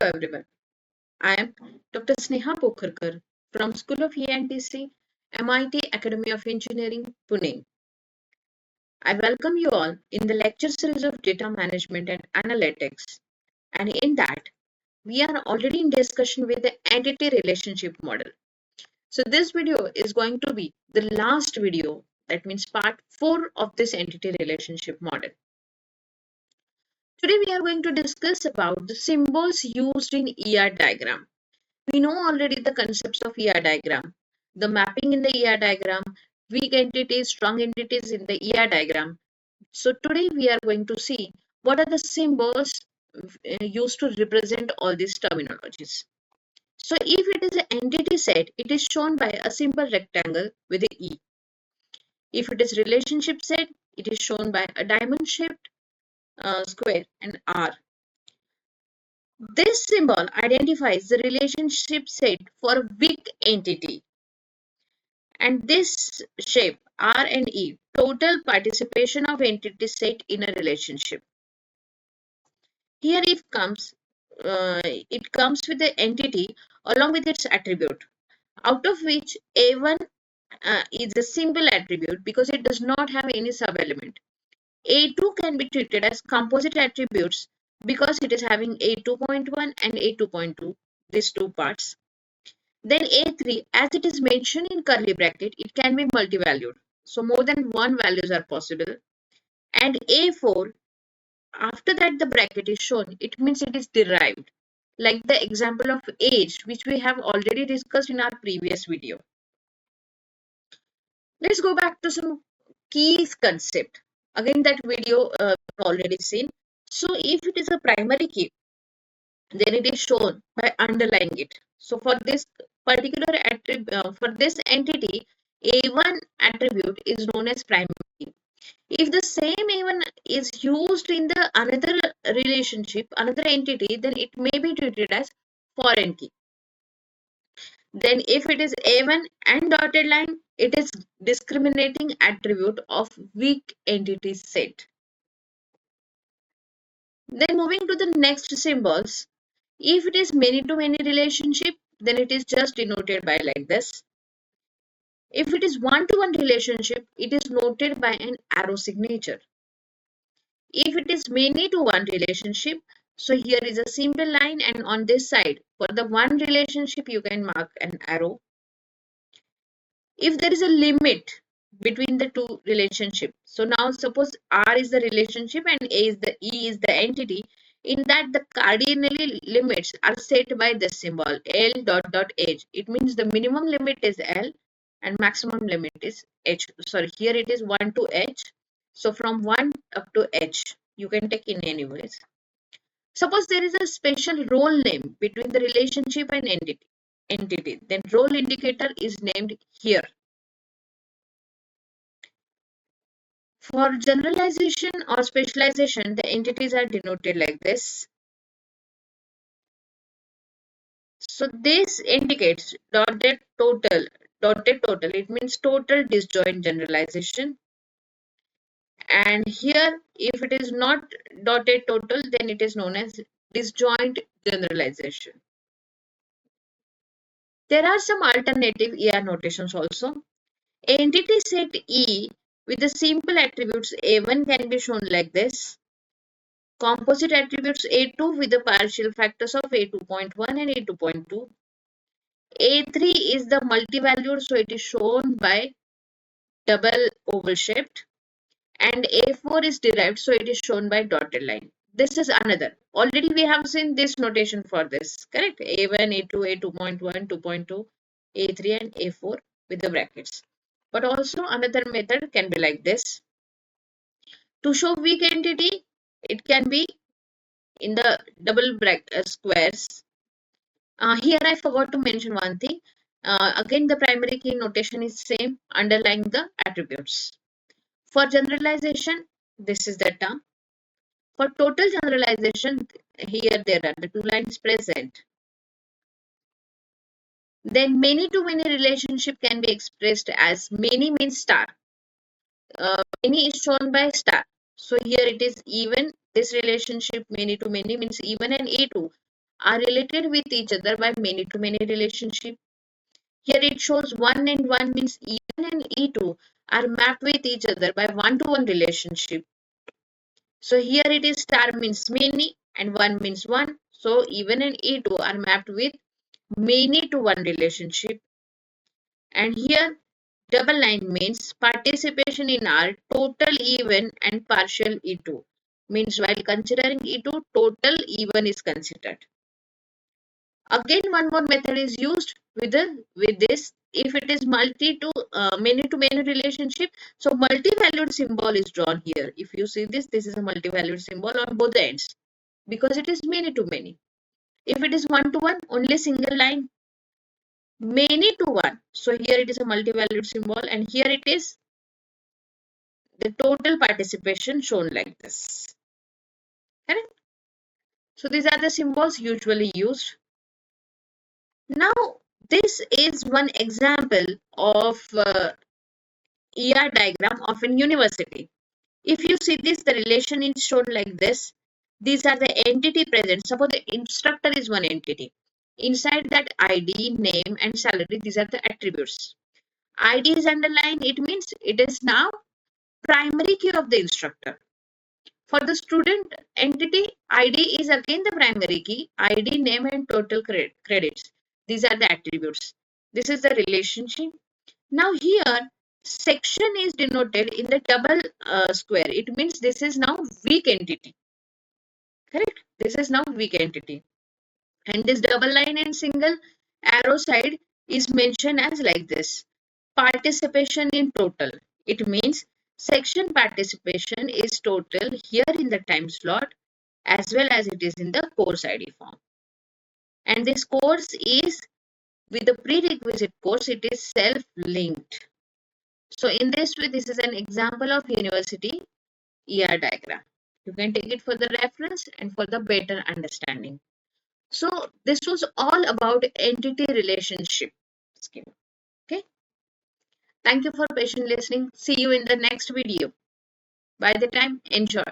everyone. I am Dr. Sneha Pokharkar from School of ENTC, MIT Academy of Engineering, Pune. I welcome you all in the lecture series of Data Management and Analytics. And in that, we are already in discussion with the entity relationship model. So this video is going to be the last video, that means part 4 of this entity relationship model. Today we are going to discuss about the symbols used in ER diagram. We know already the concepts of ER diagram, the mapping in the ER diagram, weak entities, strong entities in the ER diagram. So today we are going to see what are the symbols used to represent all these terminologies. So if it is an entity set, it is shown by a simple rectangle with a E. If it is relationship set, it is shown by a diamond shaped square and R. This symbol identifies the relationship set for a weak entity. And this shape R and E, total participation of entity set in a relationship. Here it comes with the entity along with its attribute, out of which A1 is a simple attribute because it does not have any sub-element. A2 can be treated as composite attributes because it is having A2.1 and A2.2, these two parts. Then A3, as it is mentioned in curly bracket, it can be multi-valued. So more than one values are possible. And A4, after that the bracket is shown, it means it is derived. Like the example of age, which we have already discussed in our previous video. Let's go back to some keys concept. Again, that video we've already seen. So if it is a primary key, then it is shown by underlying it. So for this particular attribute, for this entity, A1 attribute is known as primary key. If the same A1 is used in the another relationship, another entity, then it may be treated as foreign key. Then if it is A1 and dotted line, it is discriminating attribute of weak entity set. Then moving to the next symbols, if it is many-to-many relationship, then it is just denoted by like this. If it is one-to-one relationship, it is noted by an arrow signature. If it is many-to-one relationship, so here is a simple line, and on this side, for the one relationship, you can mark an arrow. If there is a limit between the two relationships, so now suppose R is the relationship and E is the entity, in that the cardinally limits are set by this symbol L dot dot H. It means the minimum limit is L and maximum limit is H. Sorry, here it is 1 to H. So from 1 up to H, you can take in any ways. Suppose there is a special role name between the relationship and entity, then role indicator is named here. For generalization or specialization, the entities are denoted like this. So this indicates dotted total. Dotted total, it means total disjoint generalization. And here, if it is not dotted total, then it is known as disjoint generalization. There are some alternative ER notations also. Entity set E with the simple attributes A1 can be shown like this. Composite attributes A2 with the partial factors of A2.1 and A2.2. A3 is the multi-valued, so it is shown by double oval shaped. And A4 is derived, so it is shown by dotted line. This is another. Already we have seen this notation for this, correct? A1, A2, A2.1, 2.2, A3 and A4 with the brackets. But also another method can be like this. To show weak entity, it can be in the double bracket squares. Here I forgot to mention one thing. Again, the primary key notation is same, underlying the attributes. For generalization, this is the term. For total generalization, here there are the two lines present. Then many-to-many relationship can be expressed as many means star. Many is shown by star. So here it is even. This relationship many-to-many means even and A2. are related with each other by many-to-many relationship. Here it shows 1 and 1 means E1 and E2 are mapped with each other by one-to-one relationship. So here it is star means many and 1 means 1. So E1 and E2 are mapped with many to one relationship. And here double line means participation in R total E1 and partial E2. Means while considering E2, total E1 is considered. Again, one more method is used with this. If it is many to many relationship, so multi-valued symbol is drawn here. If you see this, this is a multi-valued symbol on both ends because it is many to many. If it is one to one, only single line. Many to one. So here it is a multi-valued symbol, and here it is the total participation shown like this. Correct? So these are the symbols usually used. Now, this is one example of ER diagram of a university. If you see this, the relation is shown like this. These are the entity present. Suppose the instructor is one entity. Inside that ID, name and salary, these are the attributes. ID is underlined. It means it is now primary key of the instructor. For the student entity, ID is again the primary key. ID, name and total credits. These are the attributes. This is the relationship. Now here, section is denoted in the double square. It means this is now weak entity. Correct? This is now weak entity. And this double line and single arrow side is mentioned as like this. Participation in total. It means section participation is total here in the time slot as well as it is in the course ID form. And this course is with the prerequisite course, it is self-linked. So in this way, this is an example of university ER diagram. You can take it for the reference and for the better understanding. So this was all about entity relationship schema. Okay. Thank you for patient listening. See you in the next video. By the time, enjoy.